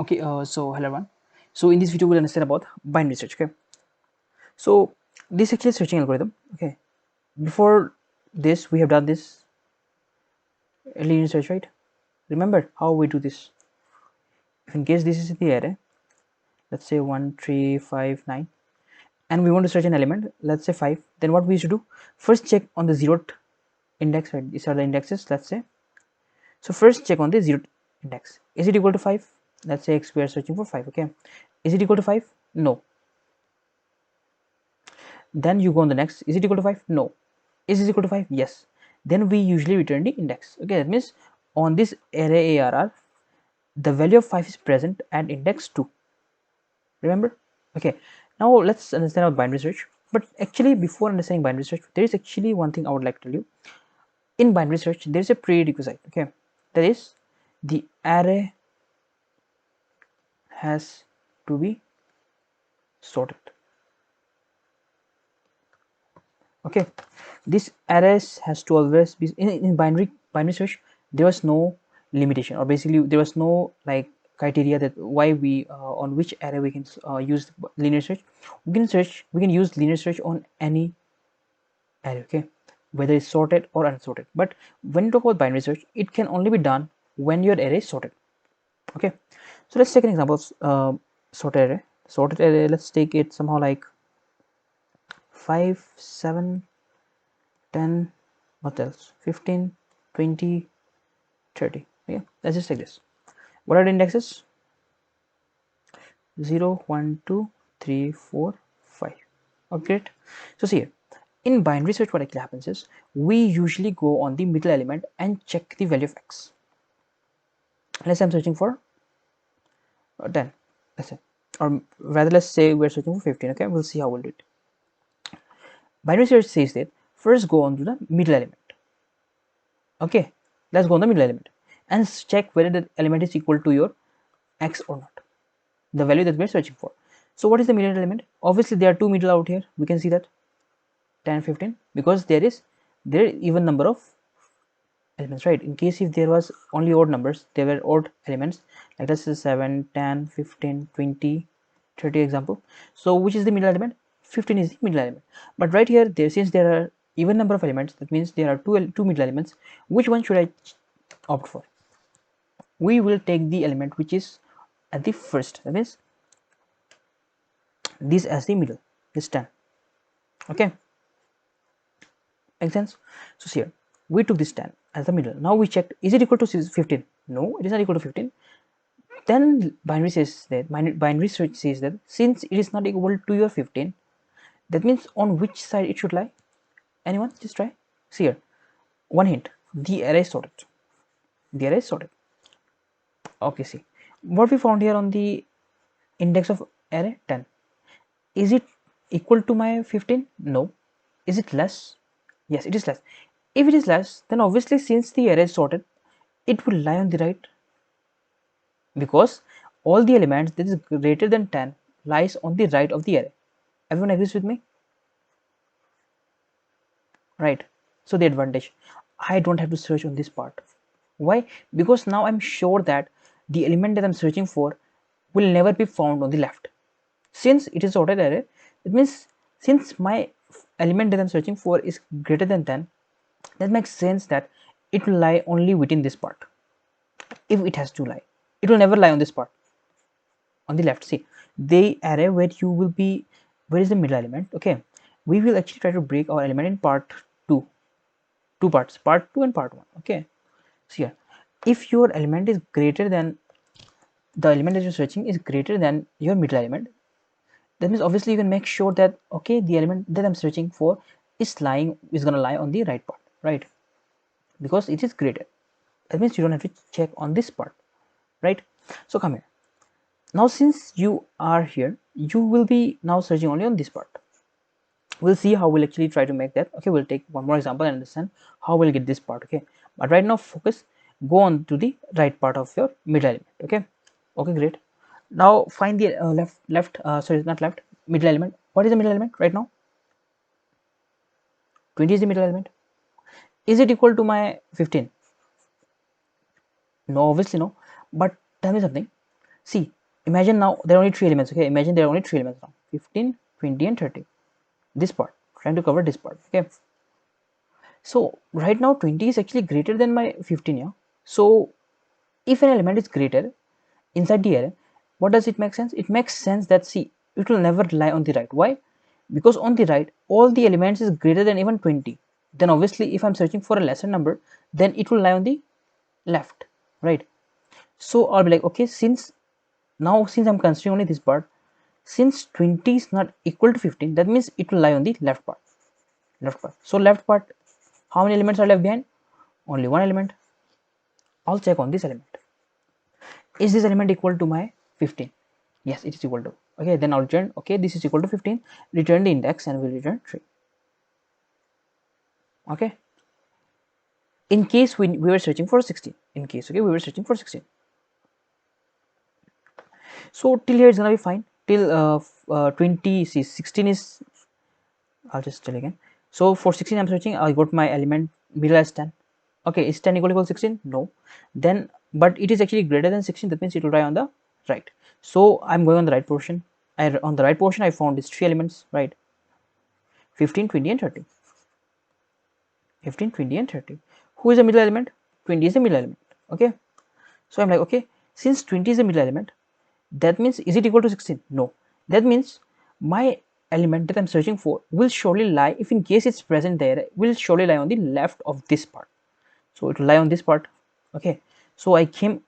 Okay, so hello everyone. So in this video we'll understand about binary search. Okay, so this actually is searching algorithm. Okay, before this we have done this linear search, right? Remember how we do this. If in case this is the array, let's say 1 3 5 9, and we want to search an element, let's say 5, then what we should do, first check on the zeroth index, right? These are the indexes, let's say. So first check on the zeroth index. Is it equal to 5? Let's say x, we are searching for 5. Okay, is it equal to 5? No. Then you go on the next. Is it equal to 5? No. Is it equal to 5? Yes. Then we usually return the index. Okay, that means on this array ARR, the value of 5 is present at index 2. Remember? Okay, now let's understand about binary search. But actually, before understanding binary search, there is actually one thing I would like to tell you. In binary search, there is a prerequisite. Okay, that is the array has to be sorted. Okay, this arrays has to always be in binary search. There was no limitation, or basically there was no like criteria that why we on which array we can use linear search. We can use linear search on any array. Okay, whether it's sorted or unsorted. But when you talk about binary search, it can only be done when your array is sorted. Okay, so let's take an example of sorted array. Let's take it somehow like 5 7 10, what else, 15, 20, 30. Yeah, let's just take this. What are the indexes? 0 1 2 3 4 5. Okay, great. So see here, in binary search what actually happens is we usually go on the middle element and check the value of x. Let's say I'm searching for 10, let's say, or rather let's say we're searching for 15. Okay, we'll see how we'll do it. Binary search says that first go on to the middle element. Okay, let's go on the middle element and check whether the element is equal to your x or not, the value that we're searching for. So what is the middle element? Obviously there are two middle out here, we can see that 10 15, because there is even number of elements, right? In case if there was only odd numbers, there were odd elements, like let's say 7 10 15 20 30 example. So which is the middle element? 15 is the middle element. But right here, since there are even number of elements, that means there are two middle elements. Which one should I opt for? We will take the element which is at the first, that means this as the middle, this 10. Okay, makes sense. So here we took this 10 as the middle. Now we checked, is it equal to 15? No, it is not equal to 15. Then binary search says that since it is not equal to your 15, that means on which side it should lie. Anyone just try. See here, one hint, the array is sorted. The array is sorted. Okay, see what we found here on the index of array 10. Is it equal to my 15? No. Is it less? Yes, it is less. If it is less, then obviously since the array is sorted, it will lie on the right, because all the elements that is greater than 10 lies on the right of the array. Everyone agrees with me? Right. So the advantage, I don't have to search on this part. Why? Because now I'm sure that the element that I'm searching for will never be found on the left. Since it is sorted array, it means since my element that I'm searching for is greater than 10, that makes sense that it will lie only within this part. If it has to lie, it will never lie on this part, on the left. See, the array where you will be, where is the middle element? Okay, we will actually try to break our element in part 2, two parts, part 2 and part 1. Okay, so here, if your element is greater than, the element that you're searching is greater than your middle element, that means obviously you can make sure that okay, the element that I'm searching for is gonna lie on the right part, right? Because it is greater. That means you don't have to check on this part, right? So come here. Now since you are here, you will be now searching only on this part. We'll see how we'll actually try to make that. Okay, we'll take one more example and understand how we'll get this part. Okay, but right now focus, go on to the right part of your middle element. Okay, okay, great. Now find the sorry, not left, middle element. What is the middle element right now? 20 is the middle element. Is it equal to my 15? No, obviously no. But tell me something, See, imagine now there are only 3 elements. Okay, imagine there are only 3 elements now: 15, 20, and 30. This part, trying to cover this part. Okay, so right now 20 is actually greater than my 15. Yeah, so if an element is greater inside the array, what does it make sense? It makes sense that, see, it will never lie on the right. Why? Because on the right all the elements is greater than even 20. Then obviously if I'm searching for a lesser number, then it will lie on the left, right? So I'll be like, okay, since I'm considering only this part, since 20 is not equal to 15, that means it will lie on the left part. So left part, how many elements are left behind? Only one element. I'll check on this element. Is this element equal to my 15? Yes, it is equal to. Okay, then I'll return, okay, this is equal to 15. Return the index and we'll return 3. Okay, in case we were searching for 16. In case, okay, we were searching for 16. So till here it's gonna be fine. Till 20, see, 16 is, I'll just tell again. So for 16 I'm searching, I got my element middle as 10. Okay, is 10 equal to 16? No. Then, but it is actually greater than 16, that means it will lie on the right. So I'm going on the right portion. On the right portion I found these 3 elements, right? 15, 20, and 30. 15, 20, and 30. Who is the middle element? 20 is the middle element. Okay, so I'm like, okay, since 20 is the middle element, that means, is it equal to 16? No. That means my element that I'm searching for will surely lie, if in case it's present there, will surely lie on the left of this part. So it will lie on this part. Okay, so I came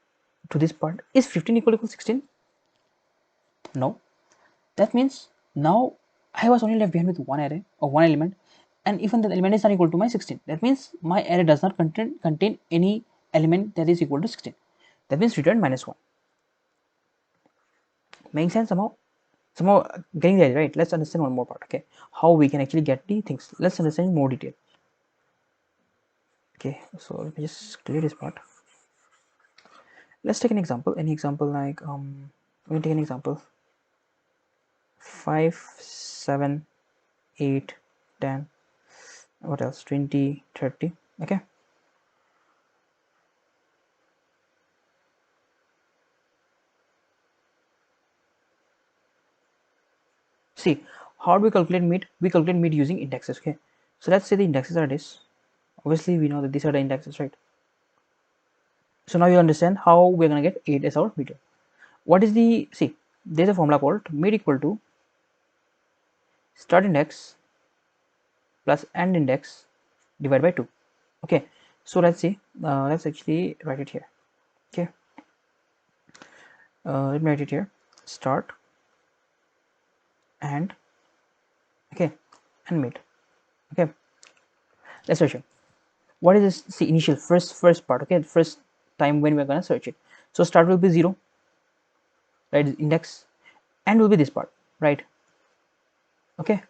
to this part. Is 15 equal to 16? No. That means now I was only left behind with one array or one element, and even that element is not equal to my 16. That means my array does not contain any element that is equal to 16. That means return -1. Making sense somehow? Somehow getting the idea, right? Let's understand one more part. Okay, how we can actually get the things. Let's understand in more detail. Okay, so let me just clear this part. Let's take an example. Any example, like we take an example 5, 7, 8, 10, what else, 20, 30. Okay, see, how do we calculate mid? We calculate mid using indexes. Okay, so let's say the indexes are this. Obviously we know that these are the indexes, right? So now you understand how we're gonna get 8 as our median. What is the, see, there's a formula called mid equal to start index plus end index divided by 2. Okay, so let's see, let's actually write it here. Okay, let me write it here. Start and, okay, and mid. Okay, let's search it. What is this? See, initial first part. Okay, first time when we're gonna search it. So start will be 0, right? Index, and will be this part, right? Okay,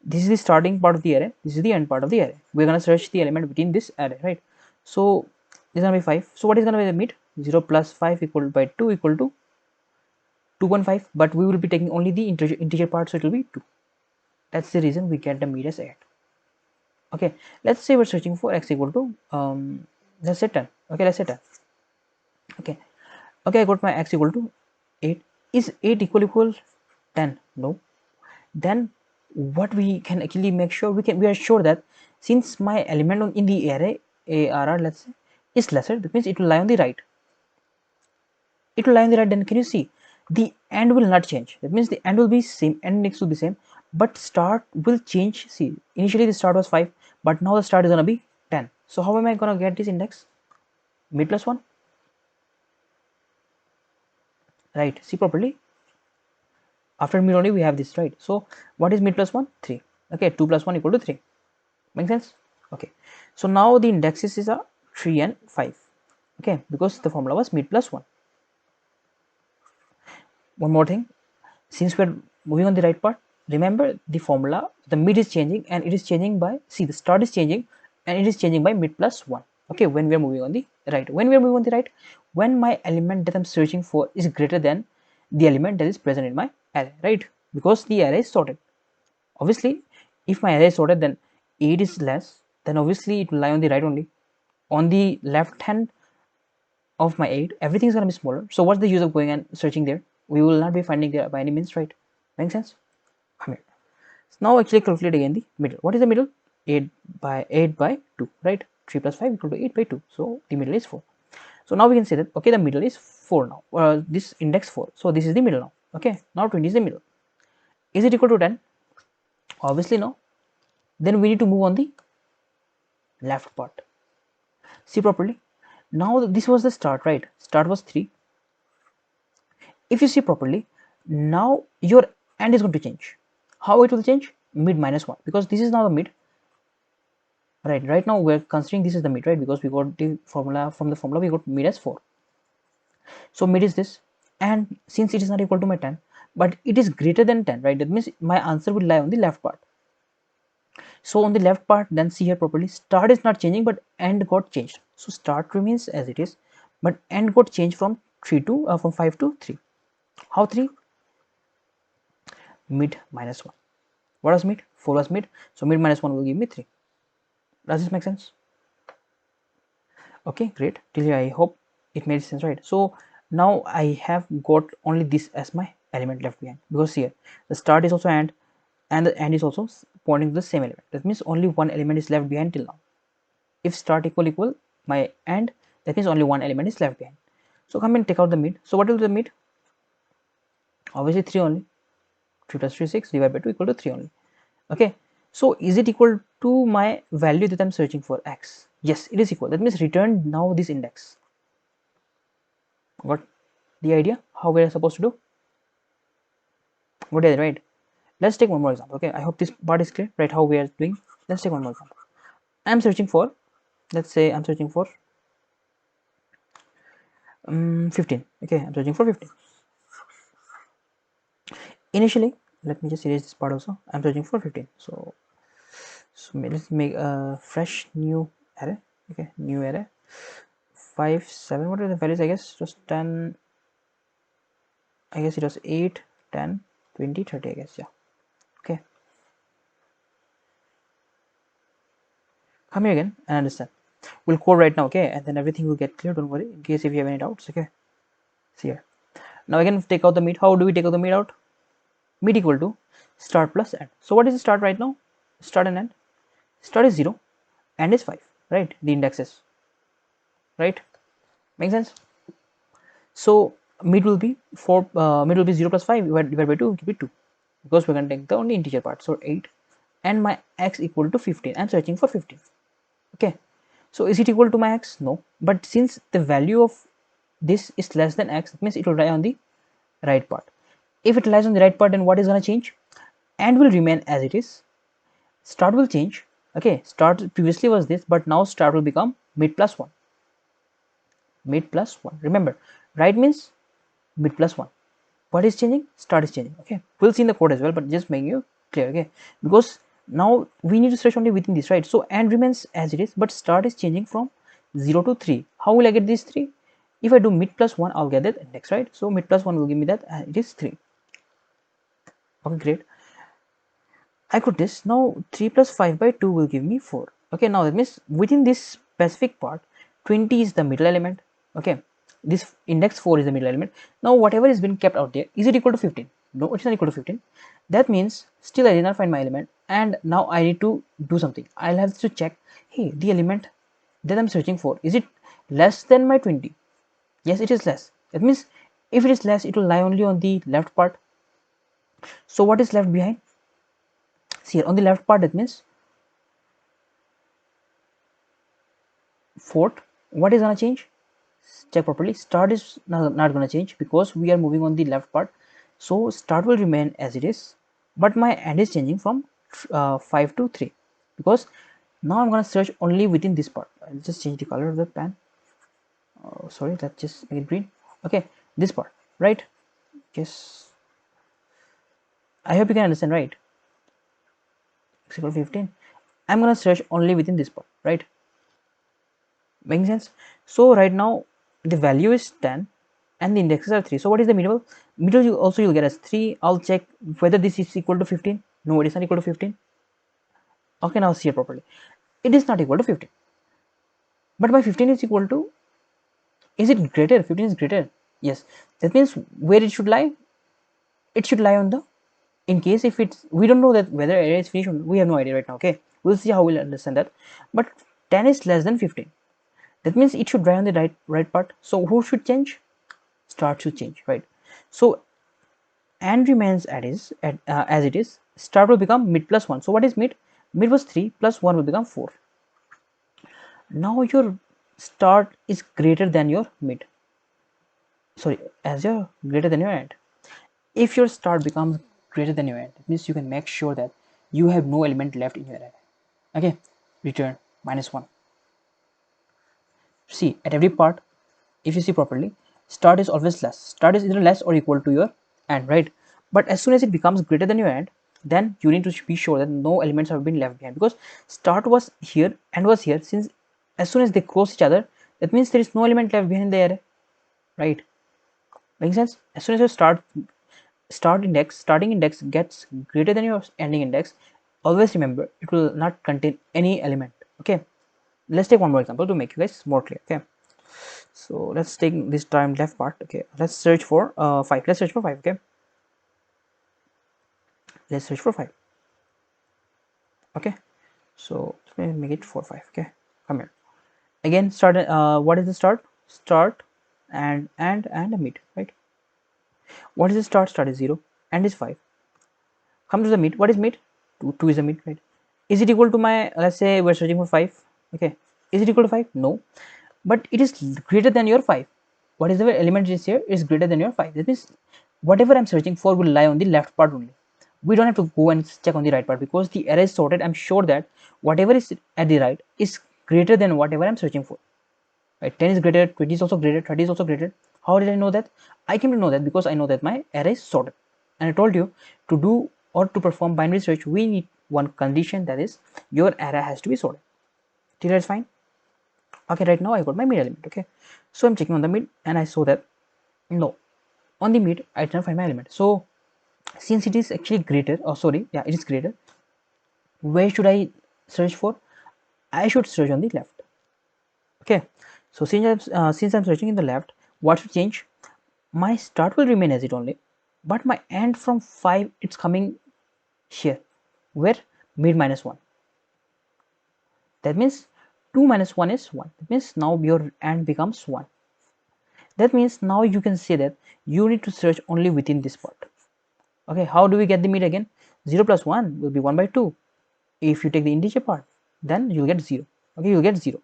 this is the starting part of the array, this is the end part of the array. We're gonna search the element within this array, right? So this is gonna be 5. So what is gonna be the mid? 0 plus 5 equal by 2 equal to 2.5, but we will be taking only the integer part, so it will be 2. That's the reason we get the mid as 8. Okay, let's say we're searching for x equal to let's say 10. Okay, let's say 10. Okay, I got my x equal to 8. Is 8 equal 10? No. Then what we can actually make sure, we are sure that since my element in the array ARR, let's say, is lesser, that means it will lie on the right. It will lie on the right. Then can you see the end will not change? That means the end will be same, end next to be same, but start will change. See, initially the start was 5, but now the start is gonna be 10. So how am I gonna get this index? Mid plus 1, right? See properly. After mid only we have this, right? So what is mid plus 1? 3. Okay, 2 plus 1 equal to 3. Make sense? Okay, so now the indexes are 3 and 5. Okay, because the formula was mid plus 1. One more thing, since we're moving on the right part, remember the formula, the mid is changing and it is changing by, see, the start is changing and it is changing by mid plus 1. Okay, when we are moving on the right, when my element that I'm searching for is greater than the element that is present in my array, right? Because the array is sorted. Obviously if my array is sorted, then 8 is less, then obviously it will lie on the right only. On the left hand, of my 8, everything is going to be smaller. So what's the use of going and searching there? We will not be finding there by any means, right? Make sense? I mean, now actually calculate again the middle. What is the middle? 8 by 2, right? 3 plus 5 equal to 8 by 2. So the middle is 4. So now we can say that, okay, the middle is 4 now. This index 4. So this is the middle now. Okay, now 20 is the middle. Is it equal to 10? Obviously no. Then we need to move on the left part. See properly. Now this was the start, right? Start was 3. If you see properly, now your end is going to change. How it will change? Mid minus 1, because this is now the mid. Right now we're considering this is the mid, right? Because we got the formula, from the formula we got mid as 4. So mid is this, and since it is not equal to my 10, but it is greater than 10, right? That means my answer will lie on the left part. So on the left part, then see here properly, start is not changing, but end got changed. So start remains as it is, but end got changed from 5 to 3. How 3? Mid minus 1. What was mid? 4 was mid. So mid minus 1 will give me 3. Does this make sense? Okay, great. Till here I hope it made sense, right? So now I have got only this as my element left behind, because here the start is also and the end is also pointing to the same element. That means only one element is left behind till now. If start equal my end, that means only one element is left behind. So come and take out the mid. So what will be the mid? Obviously 3 only. 3 plus 3 6 divided by 2 equal to 3 only. Okay, so is it equal to my value that I'm searching for, x? Yes, it is equal. That means return now this index. Got the idea how we are supposed to do? What is it, right? Let's take one more example. Okay, I hope this part is clear, right? How we are doing. Let's take one more example. I'm searching for, let's say I'm searching for 15. Okay, I'm searching for 15. Initially, let me just erase this part also. I'm searching for 15. So let's make a fresh new array. Okay, new array. 5 7, what are the values? I guess just 10, I guess it was 8 10 20 30, I guess. Yeah, okay, come here again and understand. We'll code right now, okay, and then everything will get clear. Don't worry, in case if you have any doubts. Okay, see here. Now again, take out the mid. How do we take out the mid out? Mid equal to start plus end. So what is the start right now? Start and end. Start is 0, end is 5, right? The indexes, right? Make sense? So mid will be 4, mid will be 0 plus 5 divided by 2, give it 2, because we're going to take the only integer part. So 8, and my x equal to 15. I'm searching for 15. Okay, so is it equal to my x? No, but since the value of this is less than x, it means it will lie on the right part. If it lies on the right part, then what is going to change? And will remain as it is. Start will change. Okay, start previously was this, but now start will become mid plus 1. Mid plus 1. Remember, right means mid plus 1. What is changing? Start is changing. Okay, we'll see in the code as well, but just making you clear. Okay, because now we need to search only within this, right? So and remains as it is, but start is changing from 0 to 3. How will I get these 3? If I do mid plus 1, I'll get that index, right? So mid plus 1 will give me that, and it is 3. Okay, great. I could this. Now 3 plus 5 by 2 will give me 4. Okay, now that means within this specific part, 20 is the middle element. Okay, this index 4 is the middle element. Now whatever is been kept out there, is it equal to 15? No, it's not equal to 15. That means still I did not find my element, and now I need to do something. I'll have to check, hey, the element that I'm searching for, is it less than my 20? Yes, it is less. That means if it is less, it will lie only on the left part. So what is left behind? See here on the left part, that means 4th. What is gonna change? Check properly. Start is not gonna change, because we are moving on the left part. So start will remain as it is, but my end is changing from 5 to 3, because now I'm gonna search only within this part. I'll just change the color of the pen. Oh, sorry, let's just make it green. Okay, this part, right? Yes, I hope you can understand, right? X equal 15. I'm gonna search only within this part, right? Making sense? So right now the value is 10 and the indexes are 3. So what is the middle? Middle you'll get as 3. I'll check whether this is equal to 15. No, it is not equal to 15. Okay, now see it properly. It is not equal to 15, but my 15 is equal to Is it greater? 15 is greater. Yes. That means where it should lie? It should lie on the, in case if it's, we don't know that whether array is finished, we have no idea right now. Okay, we'll see how we'll understand that. But 10 is less than 15. That means it should lie on the right part. So who should change? Start should change, right? So and remains as it is. Start will become mid plus 1. So what is mid? Mid was 3 plus 1 will become 4. Now your start is greater than your mid, sorry, as your greater than your end. If your start becomes greater than your end, it means you can make sure that you have no element left in your array. Okay, return -1. See, at every part, if you see properly, start is always less. Start is either less or equal to your end, right? But as soon as it becomes greater than your end, then you need to be sure that no elements have been left behind, because start was here and was here. Since as soon as they cross each other, that means there is no element left behind the array, right? Makes sense? As soon as your starting index gets greater than your ending index, always remember it will not contain any element. Okay, let's take one more example to make you guys more clear. Okay, so let's take this time left part. Okay, let's search for 5. Let's search for 5. Okay, let's search for 5. Okay, so let's make it 4 5. Okay, come here again. Start. What is the start? Start and a mid, right? What is the start? Start is 0 and is 5. Come to the mid. What is mid? 2 is the mid, right? Is it equal to my, let's say we're searching for 5. Okay, is it equal to 5? No, but it is greater than your 5. What is the element is here is greater than your 5. That means whatever I'm searching for will lie on the left part only. We don't have to go and check on the right part, because the array is sorted. I'm sure that whatever is at the right is greater than whatever I'm searching for, right? 10 is greater, 20 is also greater, 30 is also greater. How did I know that? I came to know that because I know that my array is sorted. And I told you, to do or to perform binary search, we need one condition, that is your array has to be sorted. Till that's fine. Okay, right now I got my mid element. Okay, so I'm checking on the mid and I saw that no, on the mid I didn't find my element. So since it is actually greater, oh sorry, yeah, it is greater, where should I search for? I should search on the left. Okay, so since I'm searching in the left, what should change? My start will remain as it only, but my end from 5, it's coming here, where mid -1. That means 2 minus 1 is 1. That means now your end becomes 1. That means now you can say that you need to search only within this part. Okay, how do we get the mid again? 0 plus 1 will be 1 by 2. If you take the integer part, then you'll get 0. Okay, you'll get 0.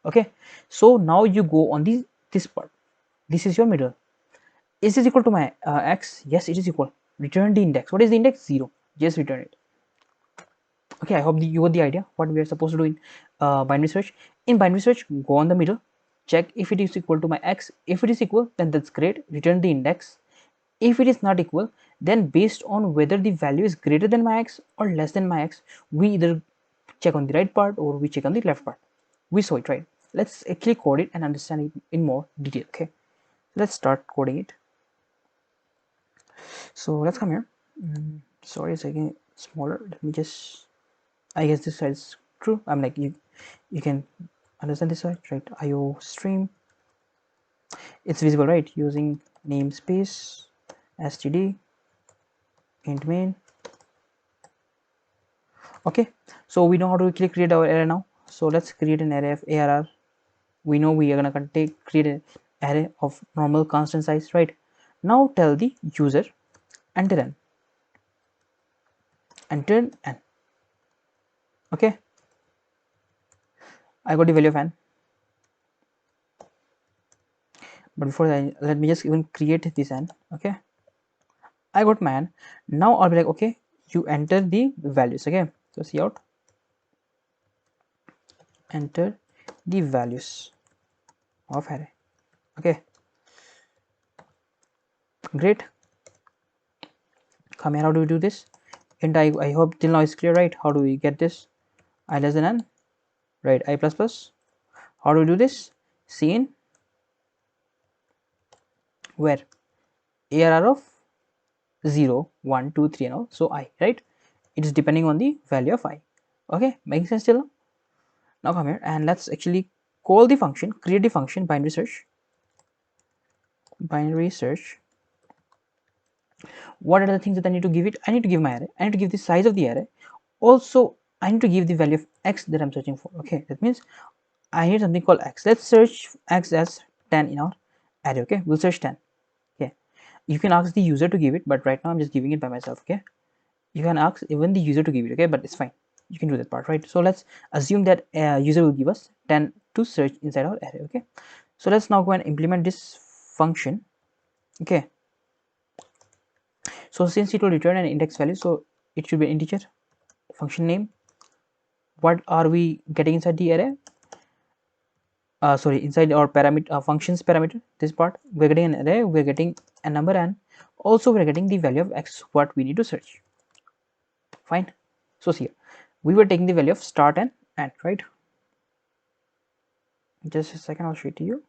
Okay, so now you go on this part. This is your middle. Is this equal to my x? Yes, it is equal. Return the index. What is the index? 0. Just return it. Okay, I hope you got the idea what we are supposed to do in binary search. In binary search, go on the middle, check if it is equal to my x. If it is equal, then that's great. Return the index. If it is not equal, then based on whether the value is greater than my x or less than my x, we either check on the right part or we check on the left part. We saw it, right? Let's actually code it and understand it in more detail. Okay, let's start coding it. So let's come here. Sorry, it's again smaller. Let me just, I guess this side is true. I'm like, you can understand this side, right? IO stream, it's visible, right? Using namespace std int main. Okay, so we know how to quickly create our array now. So let's create an array of arr. We know we are gonna create an array of normal constant size, right? Now tell the user enter n. Enter n. Okay, I got the value of n. But before that, let me just even create this n. Okay, I got my n. Now I'll be like, okay, you enter the values. Okay, so see out, enter the values of array. Okay, great. Come here, how do we do this? And I hope till now is clear, right? How do we get this? I less than n, right? I plus plus. How do we do this? Cin where arr of 0 1 2 3 and all, so I, right? It is depending on the value of I. Okay, making sense till now? Now come here and let's actually call the function, create the function binary search. binary search. What are the things that I need to give it? I need to give my array, I need to give the size of the array, also I need to give the value of x that I'm searching for. Okay, that means I need something called x. Let's search x as 10 in our array. Okay, we'll search 10. Okay, you can ask the user to give it, but right now I'm just giving it by myself. Okay, you can ask even the user to give it. Okay, but it's fine, you can do that part, right? So let's assume that user will give us 10 to search inside our array. Okay, so let's now go and implement this function. Okay, so since it will return an index value, so it should be an integer. Function name, what are we getting inside the array? Sorry, inside our parameter functions parameter, this part we're getting an array, we're getting a number, and also we're getting the value of x what we need to search. Fine. So here we were taking the value of start and end, right? Just a second, I'll show it to you.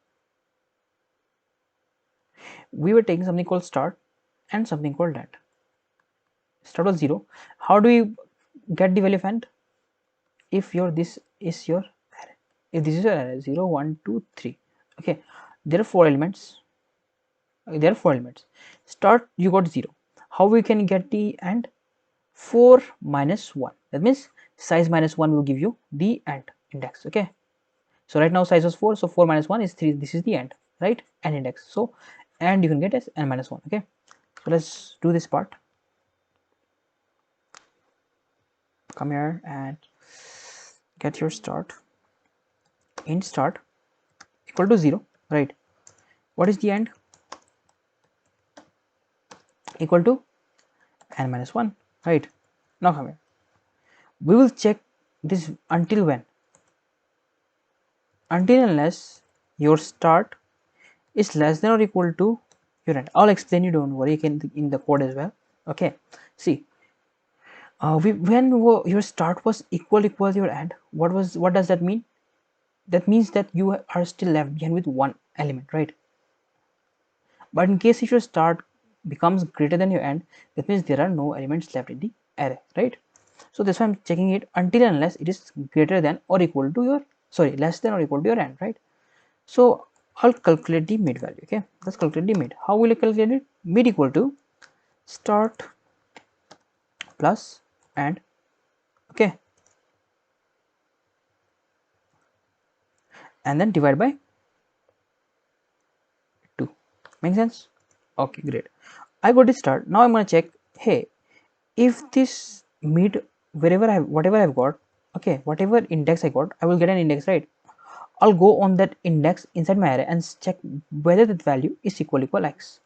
We were taking something called start and something called end. Start was 0. How do we get the value of end? If your this is your array, if this is your array 0 1 2 3, okay, there are four elements. There are four elements. Start, you got 0. How we can get the end? 4 minus 1, that means size minus 1 will give you the end index. Okay, so right now size was 4, so 4 minus 1 is 3. This is the end, right? End index. So and you can get as n minus 1. Okay, so let's do this part. Come here and get your start. Int start equal to 0, right? What is the end? Equal to n minus 1, right? Now come here, we will check this until when? Until unless your start is less than or equal to your end. I'll explain you, don't worry, you can in the code as well. Okay, see, when your start was equal your end, what does that mean? That means that you are still left behind with one element, right? But in case if your start becomes greater than your end, that means there are no elements left in the array, right? So that's why I'm checking it until unless it is greater than or equal to your, sorry, less than or equal to your end, right? So I'll calculate the mid value. Okay, let's calculate the mid. How will I calculate it? Mid equal to start plus and, okay, and then divide by 2. Make sense? Okay, great. I got the start. Now I'm gonna check, hey, if this mid, wherever I have, whatever I've got, okay, whatever index I got, I will get an index, right? I'll go on that index inside my array and check whether that value is equal x.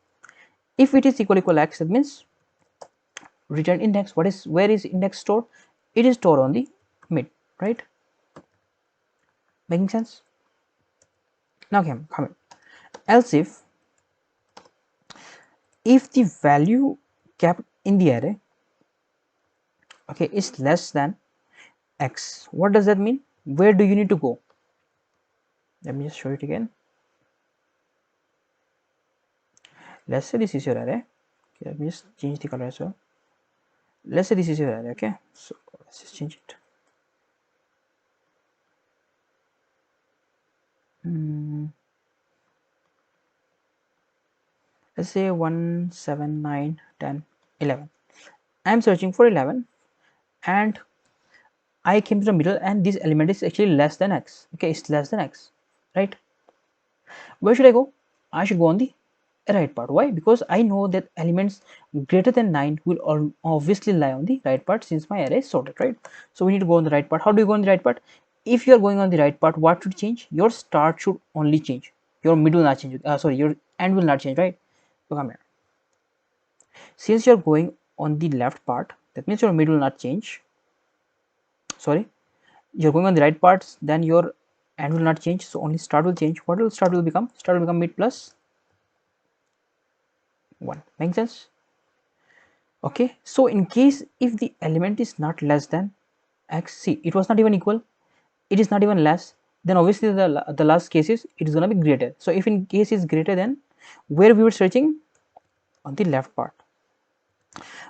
If it is equal x, that means return index. What is, where is index stored? It is stored on the mid, right? Making sense? Now come in. Else if the value kept in the array, okay, is less than x, what does that mean? Where do you need to go? Let me just show it again. Let's say this is your array. Okay, let me just change the color as well. Let's say this is your array. Okay, so let's just change it. Let's say 1 7 9 10 11. I am searching for 11 and I came to the middle and this element is actually less than x. Okay, it's less than x, right? Where should I go? I should go on the right part. Why? Because I know that elements greater than 9 will obviously lie on the right part since my array is sorted, right? So we need to go on the right part. How do you go on the right part? If you are going on the right part, what should change? Your start should only change. Your mid will not change. Sorry, your end will not change, right? So come here. Since you are going on the left part, that means your mid will not change. Sorry, you're going on the right parts, then your end will not change, so only start will change. What will start will become? Start will become mid plus 1. Make sense? Okay, so in case if the element is not less than x, see, it was not even equal, it is not even less, then obviously the last case is it is going to be greater. So if in case is greater than, where we were searching? On the left part.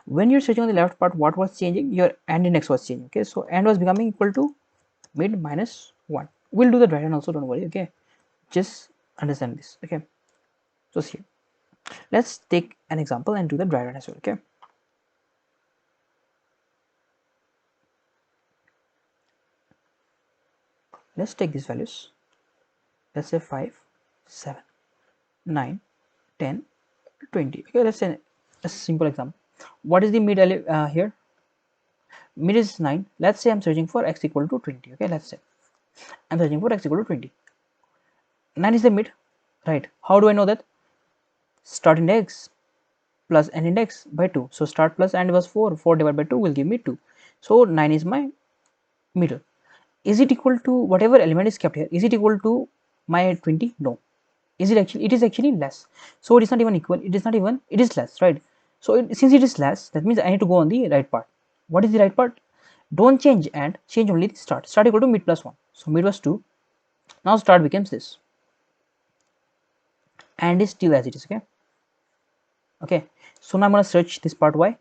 When you're searching on the left part, what was changing? Your end index was changing. Okay, so end was becoming equal to mid minus 1. We'll do that right, and also don't worry. Okay, just understand this. Okay, so see, Let's take an example and do the dry run as well. Okay, let's take these values. Let's say 5, 7, 9, 10, 20. Okay, let's say a simple example. What is the mid here? Mid is 9. Let's say I'm searching for x equal to 20. Okay, let's say I'm searching for x equal to 20. 9 is the mid, right? How do I know that? Start index plus end index by 2. So start plus end was 4. 4 divided by 2 will give me 2. So 9 is my middle. Is it equal to whatever element is kept here? Is it equal to my 20? No. Is it actually? It is actually less. So it is not even equal. It is not even. It is less, right? So since it is less, that means I need to go on the right part. What is the right part? Don't change and change only the start. Start equal to mid plus 1. So mid was 2. Now start becomes this. And is still as it is. Okay. So now I'm gonna search this part. Why?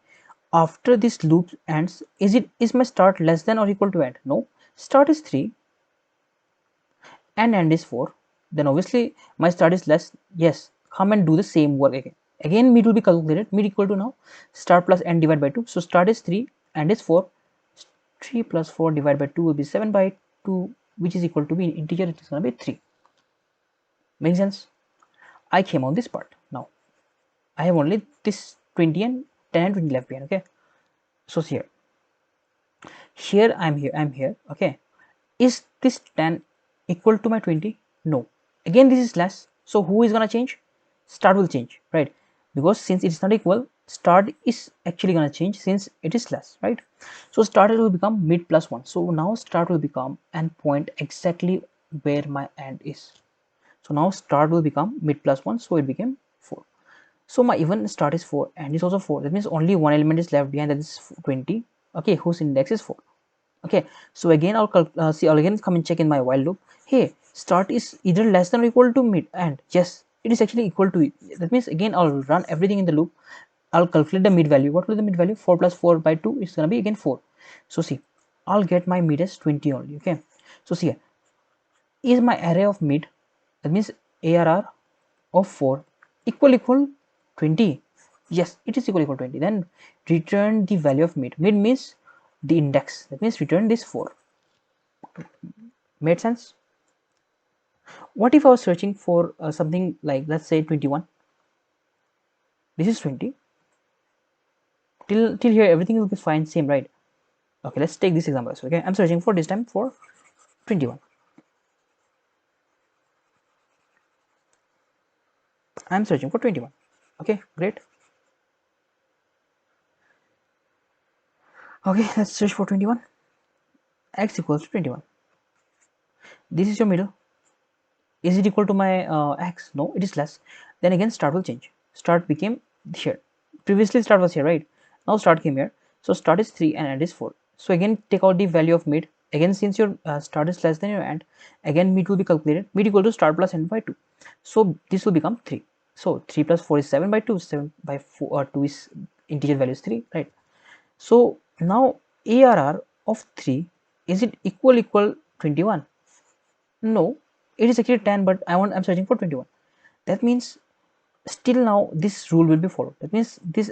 After this loop ends, is my start less than or equal to end? No. Start is 3 and end is 4. Then obviously my start is less. Yes. Come and do the same work again. Again mid will be calculated. Mid equal to now start plus end divided by 2. So start is 3 and is 4. 3 plus 4 divided by 2 will be 7 by 2, which is equal to be in integer. It is going to be 3. Make sense? I came on this part. Now I have only this 20 and 10 and 20 left behind. Okay, so here I'm here. Okay, is this 10 equal to my 20? No. Again this is less. So who is gonna change? Start will change, right? Because since it is not equal, start is actually gonna change since it is less, right? So start will become mid plus 1. So now start will become and point exactly where my end is. So now start will become mid plus 1. So it became 4. So my even start is 4 and is also 4. That means only one element is left behind, that is 20. Okay, whose index is 4. Okay, so again I'll again come and check in my while loop. Hey, start is either less than or equal to mid, and yes, it is actually equal to it. That means again I'll run everything in the loop. I'll calculate the mid value. What will the mid value? 4 plus 4 by 2 is gonna be again 4. So see, I'll get my mid as 20 only. Okay, so see, is my array of mid, that means ARR of 4 equal 20? Yes, it is equal 20. Then return the value of mid. Mid means the index, that means return this 4. Made sense? What if I was searching for something like, let's say 21? This is 20. Till here everything will be fine, same, right? Okay, let's take this example. So okay, I'm searching for this time for 21. I'm searching for 21. Okay, great. Okay, let's search for 21. X equals to 21. This is your middle. Is it equal to my x? No, it is less. Then again start will change. Start became here. Previously start was here, right? Now start came here. So start is 3 and end is 4. So again take out the value of mid. Again since your start is less than your end, again mid will be calculated. Mid equal to start plus end by 2. So this will become 3. So 3 plus 4 is 7 by 2. 7 by 4 2 is integer value is 3, right? So now ARR of 3, is it equal 21? No, it is actually 10, but I'm searching for 21. That means still now this rule will be followed. That means this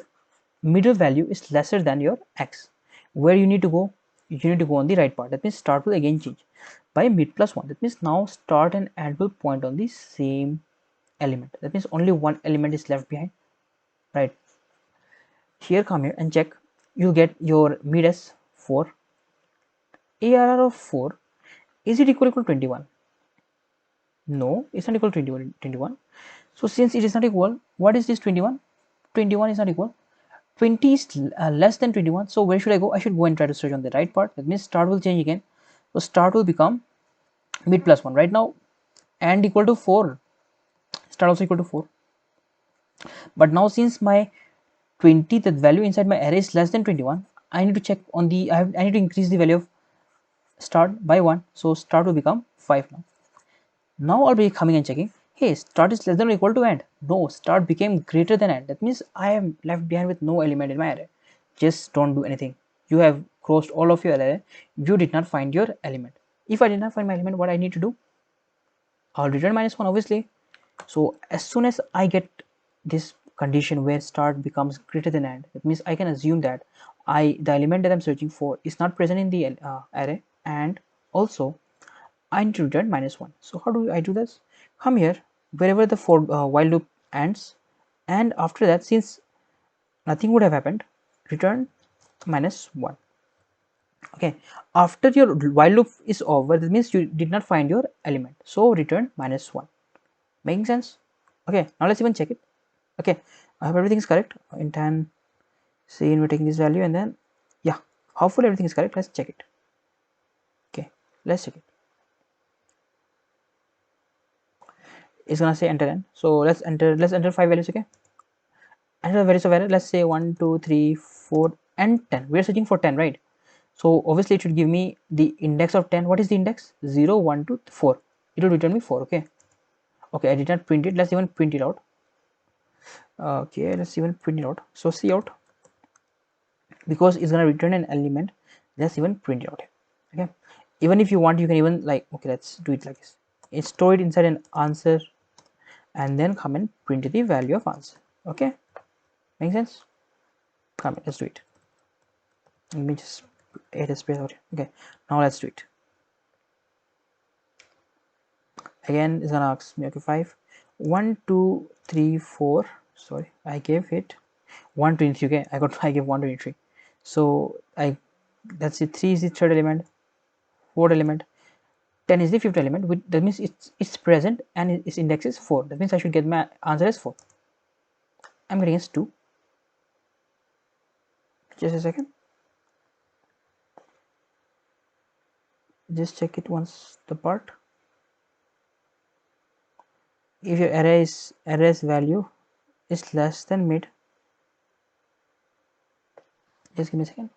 middle value is lesser than your x. Where you need to go? You need to go on the right part. That means start will again change by mid plus 1. That means now start and end will point on the same element. That means only one element is left behind, right? Here, come here and check. You get your mid as 4. ARR of 4, is it equal to 21? No, it's not equal to 21. So since it is not equal, what is this 21? 21 is not equal. 20 is less than 21. So where should I go? I should go and try to search on the right part. That means start will change again. So start will become mid plus 1. Right now, and equal to 4. Start also equal to 4. But now since my 20, the value inside my array is less than 21, I need to check on the, I need to increase the value of start by 1. So start will become 5 now. Now I'll be coming and checking. Hey, start is less than or equal to end. No, start became greater than end. That means I am left behind with no element in my array. Just don't do anything. You have crossed all of your array. You did not find your element. If I did not find my element, what I need to do? I'll return -1, obviously. So as soon as I get this condition where start becomes greater than end. That means I can assume that the element that I'm searching for is not present in the array, and also I need to return -1. So how do I do this? Come here, wherever the while loop ends, and after that, since nothing would have happened, return -1. Okay, after your while loop is over, that means you did not find your element, so return -1. Making sense? Okay, now let's even check it. Okay, I hope everything is correct. In 10, see, we're taking this value, and then yeah, hopefully everything is correct. Let's check it. Okay, let's check it. It's gonna say enter n, so let's enter 5 values. Okay, enter the values of error. Let's say 1, 2, 3, 4, and 10. We're searching for 10, right? So obviously it should give me the index of 10. What is the index? 0, 1, 2, 4. It will return me 4. Okay, I did not print it. Let's even print it out. Okay, let's even print it out. So see out, because it's gonna return an element. Let's even print it out. Okay, even if you want, you can even, like, okay, let's do it like this. It's store it inside an answer, and then come and print the value of answer. Okay, make sense? Come on, let's do it. Let me just add a space out here. Okay, now let's do it. Again, it's gonna ask me, okay, 5, 1, 2, 3, 4. Sorry, I gave it 123. Okay, I gave 123. So let's see, 3 is the third element, 4th element, 10 is the 5th element. That means it's present and its index is 4. That means I should get my answer as 4. I'm getting as 2. Just a second. Just check it once, the part. If your array's value is less than mid, just give me a second,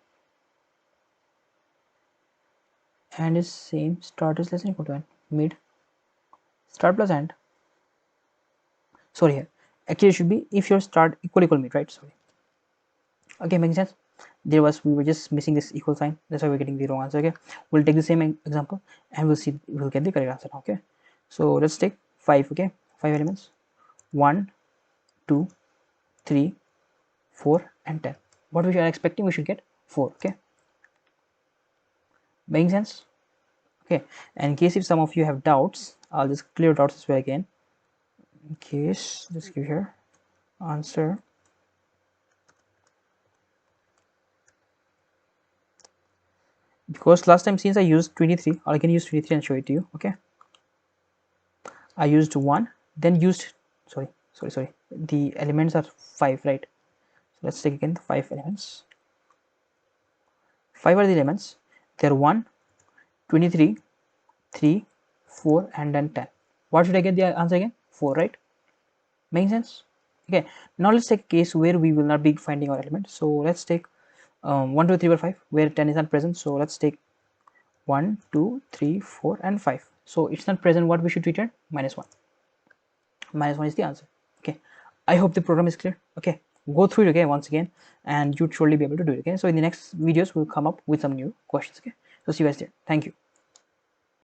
and is same, start is less than equal to end, mid, start plus end. Sorry, here actually it should be if your start equal mid, right? Sorry. Okay, making sense? We were just missing this equal sign. That's why we're getting the wrong answer. Okay, we'll take the same example and we'll get the correct answer now. Okay, so let's take 5. Okay, 5 elements, 1, 2, 3, 4, and 10. What we are expecting, we should get 4. Okay, making sense? Okay, and in case if some of you have doubts, I'll just clear doubts as well again. In case, just give here answer. Because last time, since I used 23, I can use 23 and show it to you. Okay, I used 1, then used, sorry, the elements are 5, right? So let's take again 5 elements. 5 are the elements. They're 1, 23, 3, 4, and then 10. What should I get the answer again? 4, right? Making sense? Okay, now let's take a case where we will not be finding our element. So let's take 1, 2, 3, 4, 5, where 10 is not present. So let's take 1, 2, 3, 4, and 5. So it's not present. What we should return? -1. -1 is the answer. Okay, I hope the program is clear. Okay, go through it again once again, and you'd surely be able to do it. Okay, so in the next videos we'll come up with some new questions. Okay, so see you guys there. Thank you.